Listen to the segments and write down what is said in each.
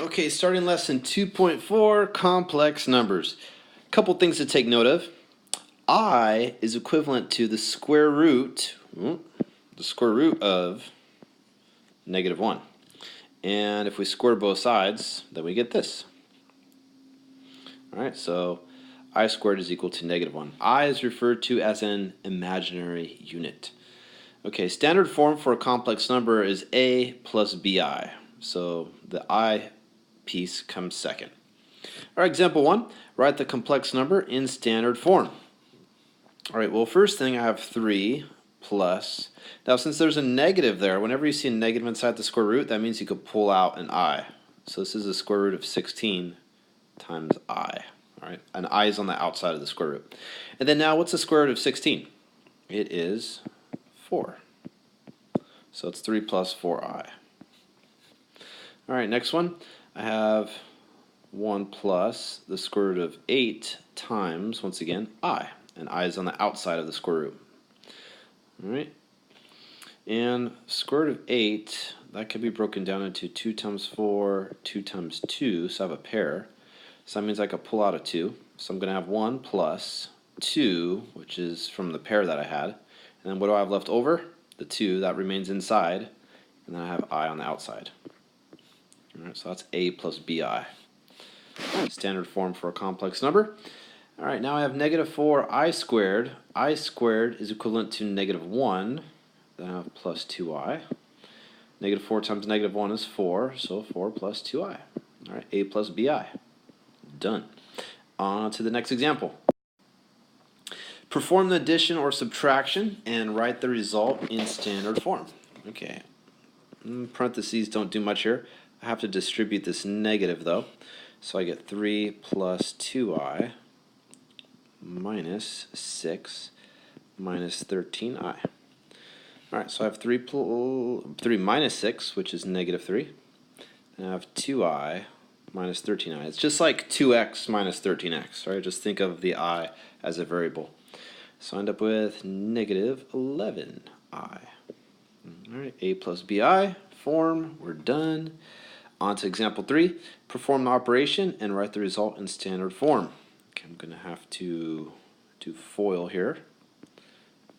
Okay, starting lesson 2.4, complex numbers. A couple things to take note of. I is equivalent to the square root of -1. And if we square both sides, then we get this. All right, so I squared is equal to -1. I is referred to as an imaginary unit. Okay, standard form for a complex number is a plus bi. So the I piece comes second. All right, example 1, write the complex number in standard form. All right, well, first thing I have 3 plus. Now, since there's a negative there, whenever you see a negative inside the square root, that means you could pull out an I. So this is the square root of 16 times I. All right, an I is on the outside of the square root. And then now, what's the square root of 16? It is 4. So it's 3 plus 4i. All right, next one. I have 1 plus the square root of 8 times, once again, I. And I is on the outside of the square root. All right. And square root of 8, that could be broken down into 2 times 4, 2 times 2, so I have a pair. So that means I could pull out a 2. So I'm going to have 1 plus 2, which is from the pair that I had. And then what do I have left over? The 2, that remains inside. And then I have I on the outside. All right, so that's a plus bi. Standard form for a complex number. All right, now I have -4i squared. I squared is equivalent to -1. Then I have plus 2i. -4 times -1 is 4, so 4 plus 2i. All right, a plus bi. Done. On to the next example. Perform the addition or subtraction and write the result in standard form. Okay, parentheses don't do much here. I have to distribute this negative though. So I get 3 plus 2i minus 6 minus 13i. Alright, so I have 3 minus 6, which is -3. And I have 2i minus 13i. It's just like 2x minus 13x, right? Just think of the I as a variable. So I end up with -11i. Alright, a plus bi form, we're done. On to example 3, perform the operation and write the result in standard form. Okay, I'm going to have to do FOIL here.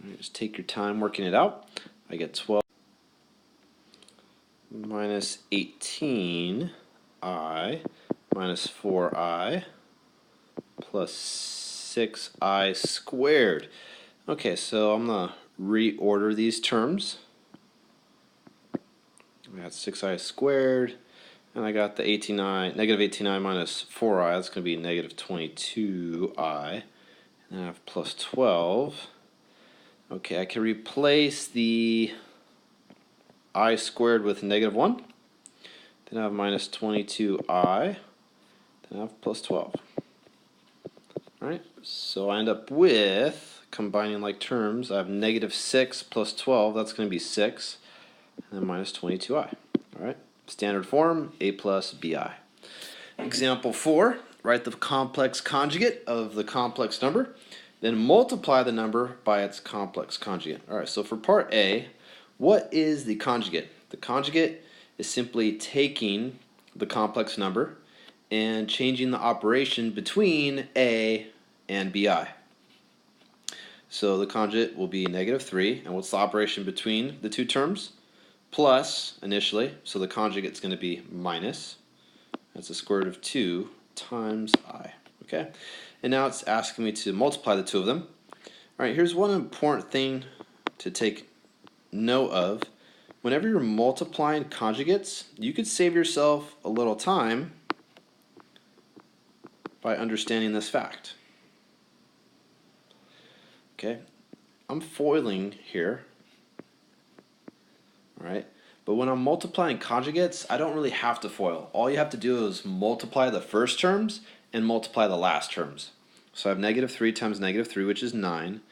Right, just take your time working it out. I get 12 minus 18i minus 4i plus 6i squared. Okay, so I'm going to reorder these terms. I got 6i squared. And I got the -18i minus 4i, that's going to be -22i. And I have plus 12. Okay, I can replace the I squared with -1. Then I have minus 22i. Then I have plus 12. Alright, so I end up with, combining like terms, I have -6 plus 12, that's going to be 6. And then minus 22i. Alright. Standard form, a plus bi. Example 4, write the complex conjugate of the complex number, then multiply the number by its complex conjugate. Alright, so for part A, what is the conjugate? The conjugate is simply taking the complex number and changing the operation between a and bi. So the conjugate will be -3, and what's the operation between the two terms? Plus initially, so the conjugate is going to be minus. That's the square root of 2 times I. Okay, and now it's asking me to multiply the two of them. All right, here's one important thing to take note of. Whenever you're multiplying conjugates, you could save yourself a little time by understanding this fact. Okay, I'm foiling here. Right? But when I'm multiplying conjugates, I don't really have to FOIL. All you have to do is multiply the first terms and multiply the last terms. So I have -3 times -3, which is 9.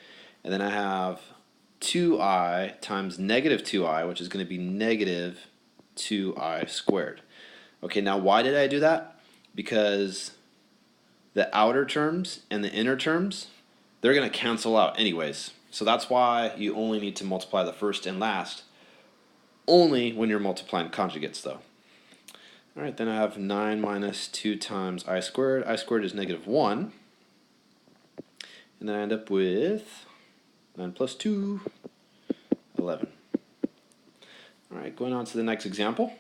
And then I have 2i times -2i, which is going to be -2i squared. Okay, now why did I do that? Because the outer terms and the inner terms, they're going to cancel out anyways. So that's why you only need to multiply the first and last. Only when you're multiplying conjugates, though. All right, then I have 9 minus 2 times I squared. I squared is negative 1. And then I end up with 9 plus 2, 11. All right, going on to the next example.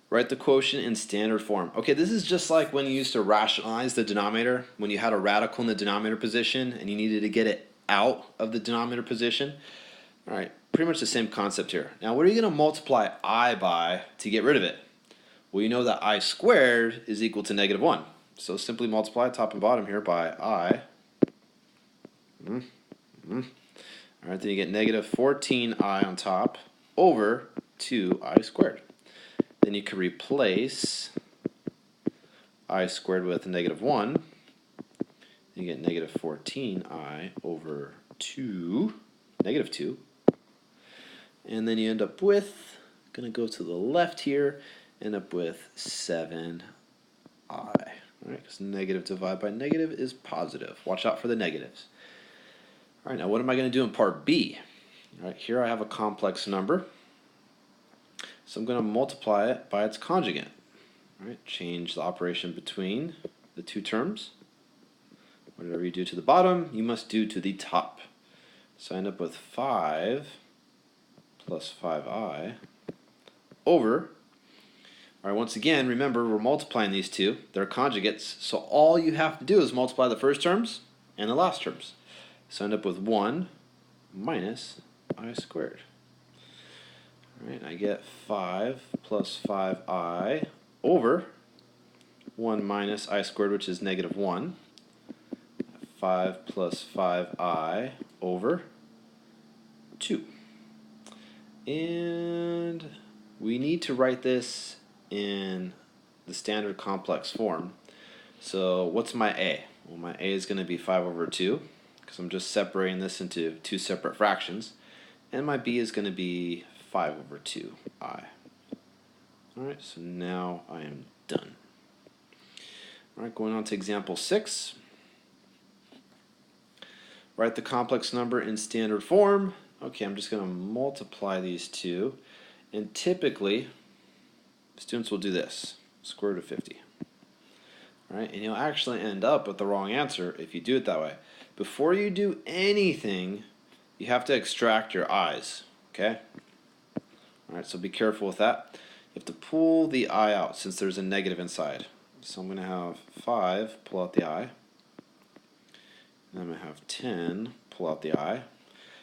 Write the quotient in standard form. Okay, this is just like when you used to rationalize the denominator, when you had a radical in the denominator position and you needed to get it out of the denominator position. All right, pretty much the same concept here. Now, what are you going to multiply I by to get rid of it? Well, you know that I squared is equal to negative 1. So simply multiply top and bottom here by I. All right, then you get negative 14I on top over 2I squared. Then you can replace I squared with negative 1. You get negative 14I over 2, negative 2. And then you end up with, going to go to the left here, end up with 7I. All right, because negative divided by negative is positive. Watch out for the negatives. All right, now what am I going to do in part B? All right, here I have a complex number. So I'm going to multiply it by its conjugate. All right, change the operation between the two terms. Whatever you do to the bottom, you must do to the top. So I end up with 5 plus 5I over, all right, once again, remember we're multiplying these two. They're conjugates, so all you have to do is multiply the first terms and the last terms. So I end up with 1 minus I squared. All right, I get 5 plus 5I over 1 minus I squared, which is negative 1. 5 plus 5I over 2. And we need to write this in the standard complex form. So what's my A? Well, my A is going to be 5 over 2, because I'm just separating this into two separate fractions. And my B is going to be 5 over 2I. All right, so now I am done. All right, going on to example 6. Write the complex number in standard form. Okay, I'm just going to multiply these two. And typically, students will do this, square root of 50. All right, and you'll actually end up with the wrong answer if you do it that way. Before you do anything, you have to extract your i's, okay? All right, so be careful with that. You have to pull the I out since there's a negative inside. So I'm going to have 5, pull out the I. And I'm going to have 10, pull out the I.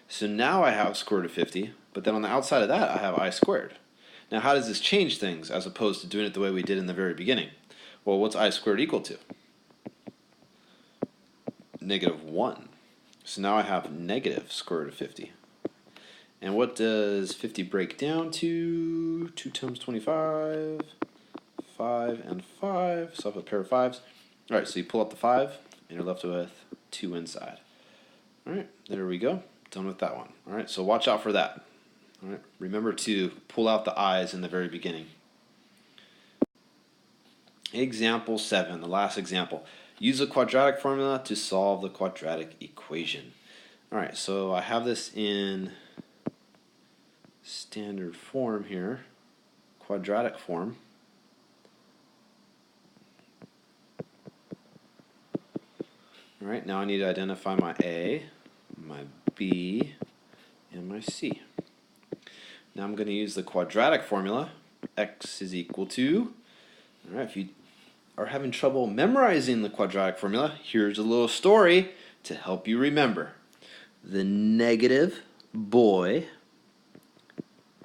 So now I have square root of 50, but then on the outside of that I have I squared. Now how does this change things as opposed to doing it the way we did in the very beginning? Well, what's I squared equal to? Negative 1. So now I have negative square root of 50. And what does 50 break down to? 2 times 25, 5 and 5. So I have a pair of 5s. All right, so you pull out the 5, and you're left with 2 inside. All right, there we go. Done with that one. All right, so watch out for that. All right, remember to pull out the i's in the very beginning. Example 7, the last example. Use a quadratic formula to solve the quadratic equation. All right, so I have this in standard form here, quadratic form. All right, now I need to identify my A, my B, and my C. Now I'm going to use the quadratic formula. X is equal to, all right, if you are having trouble memorizing the quadratic formula, here's a little story to help you remember. The negative boy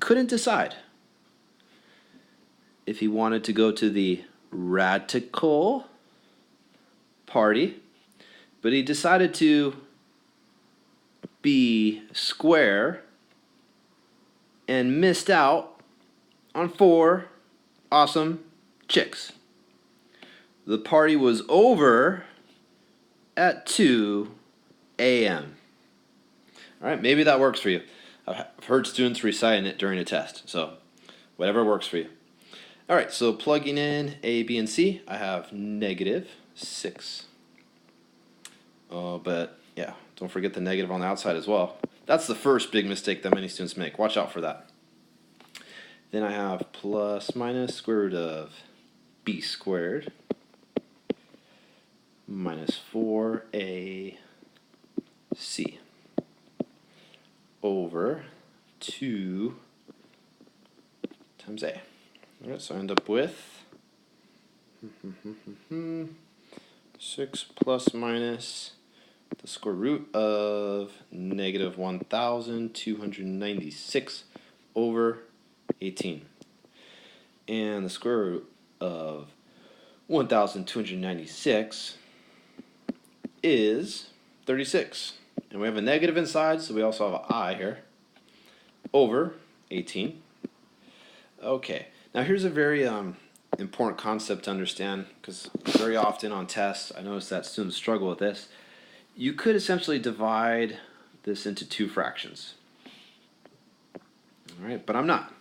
couldn't decide if he wanted to go to the radical party, but he decided to be square and missed out on 4 awesome chicks. The party was over at 2 a.m. All right, maybe that works for you. I've heard students reciting it during a test, so whatever works for you. All right, so plugging in A, B, and C, I have negative 6. Oh, but yeah, don't forget the negative on the outside as well. That's the first big mistake that many students make. Watch out for that. Then I have plus minus square root of b squared minus 4ac over 2 times a. All right, so I end up with 6 plus minus the square root of negative 1,296 over 18. And the square root of 1,296 is 36. And we have a negative inside, so we also have an I here, over 18. Okay, now here's a very important concept to understand, because very often on tests I notice that students struggle with this. You could essentially divide this into two fractions. All right, but I'm not.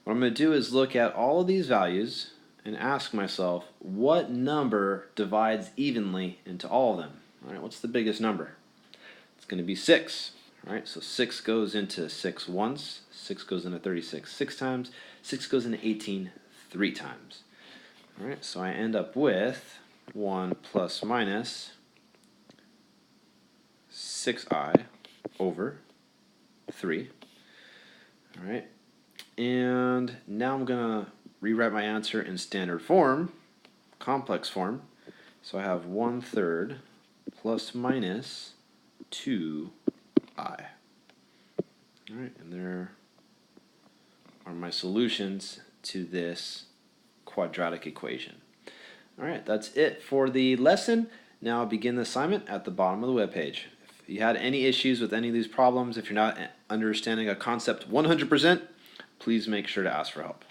What I'm going to do is look at all of these values and ask myself, what number divides evenly into all of them? All right, what's the biggest number? It's going to be 6. All right, so 6 goes into 6 once, 6 goes into 36 6 times, 6 goes into 18 3 times. All right, so I end up with 1 plus minus 6i over 3. All right, and now I'm going to rewrite my answer in standard form, complex form. So I have 1/3 plus minus 2i. All right, and there are my solutions to this quadratic equation. All right, that's it for the lesson. Now begin the assignment at the bottom of the web page. If you had any issues with any of these problems, if you're not understanding a concept 100%, please make sure to ask for help.